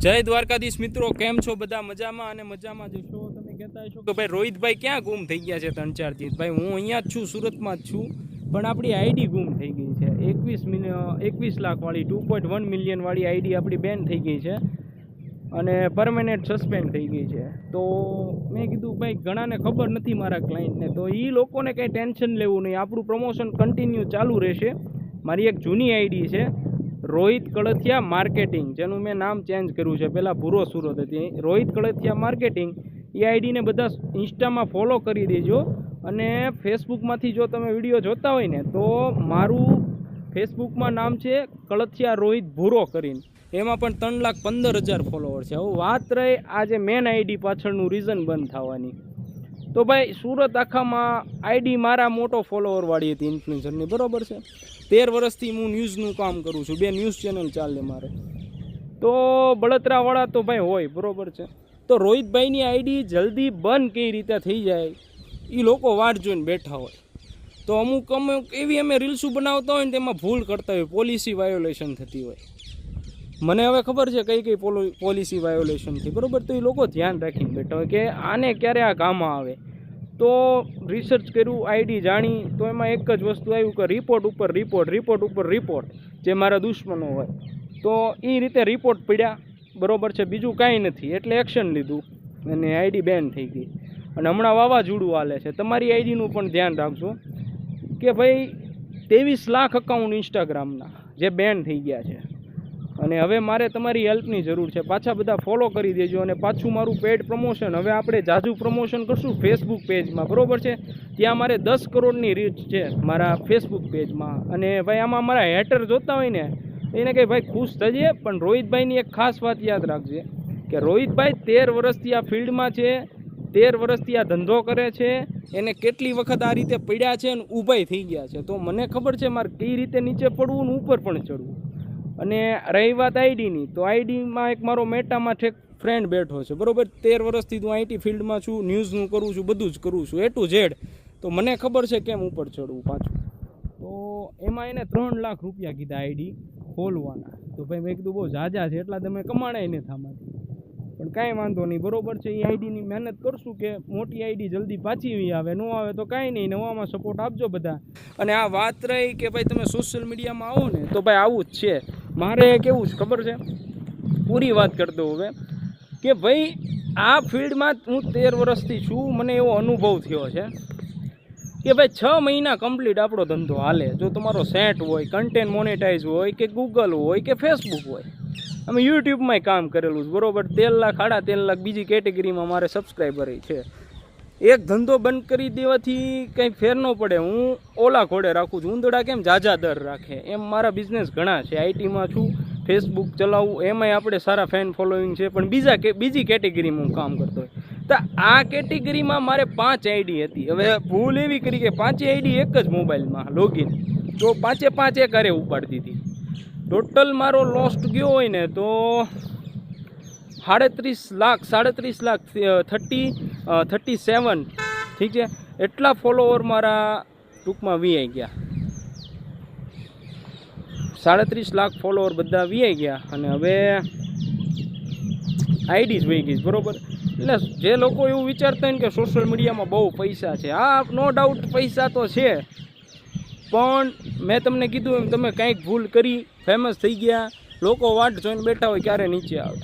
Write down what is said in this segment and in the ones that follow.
જય દ્વારકાધીશ મિત્રો, કેમ છો? બધા મજામાં અને મજામાં જ છો. તમે કહેતા હશો કે ભાઈ રોહિતભાઈ ક્યાં ગુમ થઈ ગયા છે 3-4 દિવસ. ભાઈ હું અહીંયા જ છું, સુરતમાં જ છું, પણ આપણી આઈડી ગુમ થઈ ગઈ છે. 21 લાખવાળી 2.1 મિલિયનવાળી આઈડી આપણી બેન થઈ ગઈ છે અને પરમેનન્ટ સસ્પેન્ડ થઈ ગઈ છે. તો મેં કીધું ભાઈ ઘણાને ખબર નથી મારા ક્લાયન્ટને, તો એ લોકોને કંઈ ટેન્શન લેવું નહીં, આપણું પ્રમોશન કન્ટિન્યુ ચાલુ રહેશે. મારી એક જૂની આઈડી છે રોહિત કળથિયા માર્કેટિંગ, જેનું મેં નામ ચેન્જ કર્યું છે. પહેલાં ભૂરો સુરત હતી, રોહિત કળથિયા માર્કેટિંગ. એ આઈડીને બધા ઇન્સ્ટામાં ફોલો કરી દેજો અને ફેસબુકમાંથી જો તમે વિડીયો જોતા હોય ને તો મારું ફેસબુકમાં નામ છે કળથિયા રોહિત ભૂરો કરીને, એમાં પણ 3,15,000 ફોલોવર છે. હવે વાત રહી આજે મેન આઈડી પાછળનું રીઝન બંધ થવાની, તો ભાઈ સુરત આખામાં આઈડી મારા મોટો ફોલોવરવાળી હતી ઇન્ફ્લુએન્સરની, બરાબર છે. 13 વર્ષથી હું ન્યૂઝનું કામ કરું છું, 2 ન્યૂઝ ચેનલ ચાલે મારે. તો બળતરાવાળા તો ભાઈ હોય, બરાબર છે. તો રોહિતભાઈની આઈડી જલ્દી બંધ કઈ રીતે થઈ જાય એ લોકો વાટ જોઈને બેઠા હોય. તો અમુક એવી અમે રીલ્સો બનાવતા હોય ને તેમાં ભૂલ કરતા હોય, પોલિસી વાયોલેશન થતી હોય. મને હવે ખબર છે કઈ કઈ પોલિસી વાયોલેશન થઈ, બરાબર. તો એ લોકો ધ્યાન રાખીને બેઠા હોય કે આને ક્યારે આ કામમાં આવે. તો રિસર્ચ કર્યું, આઈડી જાણી, તો એમાં એક જ વસ્તુ આવ્યું કે રિપોર્ટ ઉપર રિપોર્ટ, જે મારા દુશ્મનો હોય તો એ રીતે રિપોર્ટ પડ્યા, બરાબર છે. બીજું કાંઈ નથી, એટલે એક્શન લીધું અને આઈડી બેન થઈ ગઈ. અને હમણાં વાવાઝોડું હાલે છે, તમારી આઈડીનું પણ ધ્યાન રાખજો કે ભાઈ 23 લાખ અકાઉન્ટ ઇન્સ્ટાગ્રામના જે બેન થઈ ગયા છે. અને હવે મારે તમારી હેલ્પની જરૂર છે. પાછા બધા ફોલો કરી દેજો અને પાછું મારું પેડ પ્રમોશન હવે આપણે જાજુ પ્રમોશન કરશું ફેસબુક પેજમાં, બરાબર છે. ત્યાં મારે 10 કરોડની રીચ છે મારા ફેસબુક પેજમાં. અને ભાઈ આમાં મારા હેટર જોતા હોય ને એને કંઈ ભાઈ ખુશ થજે, પણ રોહિતભાઈની એક ખાસ વાત યાદ રાખજે કે રોહિતભાઈ 13 વર્ષથી આ ફિલ્ડમાં છે, 13 વર્ષથી આ ધંધો કરે છે. એને કેટલી વખત આ રીતે પડ્યા છે અને ઊભાઈ થઈ ગયા છે. તો મને ખબર છે મારે કઈ રીતે નીચે પડવું ને ઉપર પણ ચડવું. અને રહી વાત આઈડીની, તો આઈડીમાં એક મારો મેટામાં ઠેક ફ્રેન્ડ બેઠો છે, બરાબર. 13 વર્ષથી હું આઈટી ફિલ્ડમાં છું, ન્યૂઝનું કરું છું, બધું જ કરું છું, A to Z. તો મને ખબર છે કેમ ઉપર ચડવું પાછું. તો એમાં એને 3 લાખ રૂપિયા કીધા આઈડી ખોલવાના. તો ભાઈ મેં કીધું બહુ ઝાઝા છે, એટલા તમે કમાણાય ને થામાંથી, પણ કાંઈ વાંધો નહીં, બરાબર છે. એ આઈડીની મહેનત કરશું કે મોટી આઈડી જલ્દી પાછી આવે, ન આવે તો કાંઈ નહીં, નવામાં સપોર્ટ આપજો બધા. અને આ વાત રહી કે ભાઈ તમે સોશિયલ મીડિયામાં આવો ને તો ભાઈ આવું જ છે. મારે કેવું છે ખબર છે, પૂરી વાત કરતો હવે કે ભાઈ આ ફિલ્ડમાં હું 13 વર્ષથી છું, મને એવો અનુભવ થયો છે કે ભાઈ 6 મહિના કમ્પ્લીટ આપણો ધંધો હાલે. જો તમારો સેટ હોય, કન્ટેન્ટ મોનેટાઈઝ હોય કે ગૂગલ હોય કે ફેસબુક હોય. અમે યુટ્યુબમાંય કામ કરેલું છે, બરાબર. 13 લાખ 13.5 લાખ બીજી કેટેગરીમાં મારે સબસ્ક્રાઈબર છે. એક ધંધો બંધ કરી દેવાથી કંઈ ફેર ન પડે. હું ઓલા ઘોડે રાખું છું, ઉંદડા કેમ ઝાઝા દર રાખે, એમ મારા બિઝનેસ ઘણા છે. આઈટીમાં છું, ફેસબુક ચલાવું, એમાંય આપણે સારા ફેન ફોલોઈંગ છે, પણ બીજી કેટેગરીમાં હું કામ કરતો હોય. તો આ કેટેગરીમાં મારે 5 આઈડી હતી. હવે ભૂલ એવી કરી કે 5 આઈડી એક જ મોબાઈલમાં લોગિન, તો 5 એક હારે ઉપાડતી હતી. ટોટલ મારો લોસ્ટ ગયો હોય ને તો 37 લાખ 37, ઠીક છે. એટલા ફોલોવર મારા ટૂંકમાં વીઆઈ ગયા, 37 લાખ ફોલોવર બધા વીઆઈ ગયા. અને હવે આઈડી જ વહી ગઈ, બરાબર. એટલે જે લોકો એવું વિચારતા હોય ને કે સોશિયલ મીડિયામાં બહુ પૈસા છે, હા નો ડાઉટ પૈસા તો છે, પણ મેં તમને કીધું એમ તમે કંઈક ભૂલ કરી ફેમસ થઈ ગયા, લોકો વાટ જોઈને બેઠા હોય ક્યારે નીચે આવે.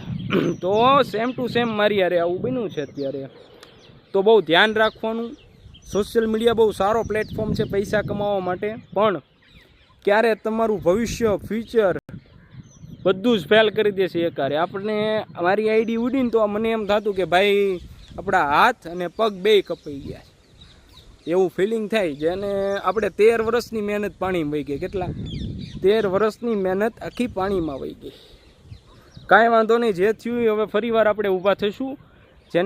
તો સેમ ટુ સેમ મારી યારે આવું બન્યું છે અત્યારે. તો બહુ ધ્યાન રાખવાનું. સોશિયલ મીડિયા બહુ સારો પ્લેટફોર્મ છે પૈસા કમાવા માટે, પણ ક્યારે તમારું ભવિષ્ય, ફ્યુચર બધું જ ફેલ કરી દેશે એકારે. આપણને મારી આઈડી ઉડીને તો મને એમ થતું કે ભાઈ આપણા હાથ અને પગ બેય કપાઈ ગયા છે, એવું ફિલિંગ થાય. જેને આપણે 13 વર્ષની મહેનત પાણીમાં વહી ગઈ. કેટલા 13 વર્ષની મહેનત આખી પાણીમાં વહી ગઈ. કાંઈ વાંધો નહીં, જે થયું હવે ફરીવાર આપણે ઊભા થઈશું. જે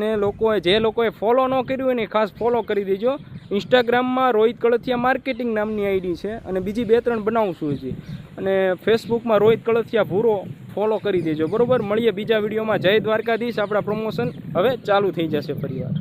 લોકોએ ફોલો ન કર્યું હોય ને ખાસ ફોલો કરી દેજો. ઇન્સ્ટાગ્રામમાં રોહિત કળથિયા માર્કેટિંગ નામની આઈડી છે અને બીજી 2-3 બનાવશું હજી. અને ફેસબુકમાં રોહિત કળથિયા ભૂરો ફોલો કરી દેજો, બરાબર. મળીએ બીજા વિડીયોમાં. જય દ્વારકાધીશ. આપણા પ્રમોશન હવે ચાલુ થઈ જશે ફરીવાર.